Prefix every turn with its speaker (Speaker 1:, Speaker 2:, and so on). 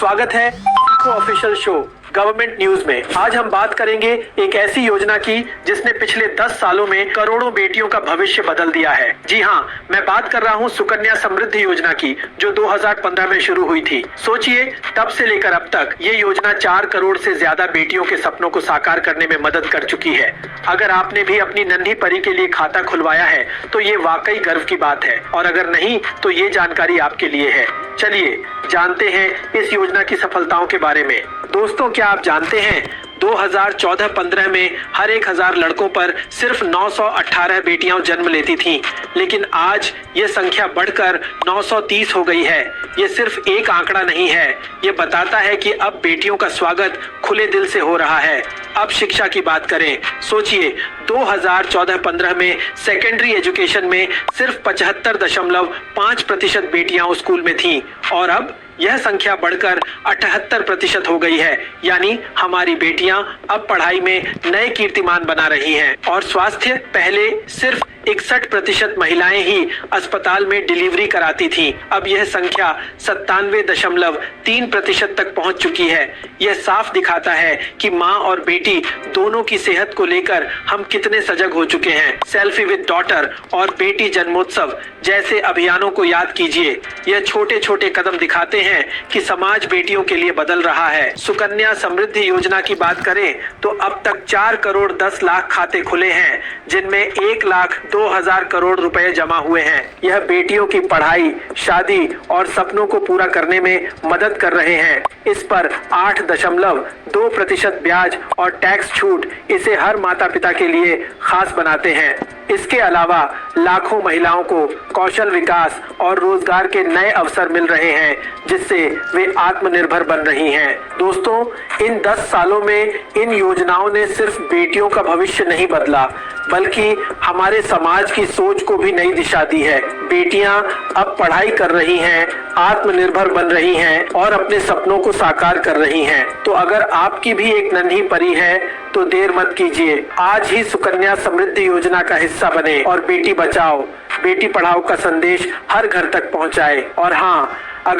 Speaker 1: स्वागत है official show government news में। आज हम बात करेंगे एक ऐसी योजना की जिसने पिछले 10 सालों में करोड़ों बेटियों का भविष्य बदल दिया है। जी हाँ, मैं बात कर रहा हूँ सुकन्या समृद्धि योजना की, जो 2015 में शुरू हुई थी। सोचिए, तब से लेकर अब तक ये योजना 4 करोड़ से ज्यादा बेटियों के सपनों को साकार करने में मदद कर चुकी है। अगर आपने भी अपनी नन्ही परी के लिए खाता खुलवाया है तो ये वाकई गर्व की बात है, और अगर नहीं तो ये जानकारी आपके लिए है। चलिए जानते हैं इस योजना की सफलताओं के बारे में। दोस्तों, क्या आप जानते हैं 2014-15 में हर 1000 लड़कों पर सिर्फ 918 बेटियां जन्म लेती थीं, लेकिन आज ये संख्या बढ़कर 930 हो गई है। ये सिर्फ एक आंकड़ा नहीं है, ये बताता है कि अब बेटियों का स्वागत खुले दिल से हो रहा है। अब शिक्षा की बात करें, सोचिए 2014-15 में सेकेंडरी एजुकेशन में सिर्फ 75.5% बेटियां उस स्कूल में थीं, और अब यह संख्या बढ़कर 78% हो गई है। यानी हमारी बेटियां अब पढ़ाई में नए कीर्तिमान बना रही हैं। और स्वास्थ्य, पहले सिर्फ 61% महिलाएं ही अस्पताल में डिलीवरी कराती थीं, अब यह संख्या 97.3% तक पहुंच चुकी है। यह साफ दिखाता है कि माँ और बेटी दोनों की सेहत को लेकर हम कितने सजग हो चुके हैं। सेल्फी विद डॉटर और बेटी जन्मोत्सव जैसे अभियानों को याद कीजिए। यह छोटे छोटे कदम दिखाते हैं कि समाज बेटियों के लिए बदल रहा है। सुकन्या समृद्धि योजना की बात करें तो अब तक 4 करोड़ 10 लाख खाते खुले हैं, जिनमें 1,02,000 करोड़ रुपए जमा हुए हैं। यह बेटियों की पढ़ाई, शादी और सपनों को पूरा करने में मदद कर रहे हैं। इस पर 8.2% ब्याज और टैक्स छूट इसे हर माता पिता के लिए खास बनाते हैं। इसके अलावा लाखों महिलाओं को कौशल विकास और रोजगार के नए अवसर मिल रहे हैं, जिससे वे आत्मनिर्भर बन रही हैं। दोस्तों, इन 10 सालों में इन योजनाओं ने सिर्फ बेटियों का भविष्य नहीं बदला, बल्कि हमारे समाज की सोच को भी नई दिशा दी है। बेटियां अब पढ़ाई कर रही हैं, आत्मनिर्भर बन रही हैं और अपने सपनों को साकार कर रही हैं। तो अगर आपकी भी एक नन्ही परी है तो देर मत कीजिए, आज ही सुकन्या समृद्धि योजना का हिस्सा बने और बेटी बचाओ बेटी पढ़ाओ का संदेश हर घर तक पहुंचाए। और हाँ,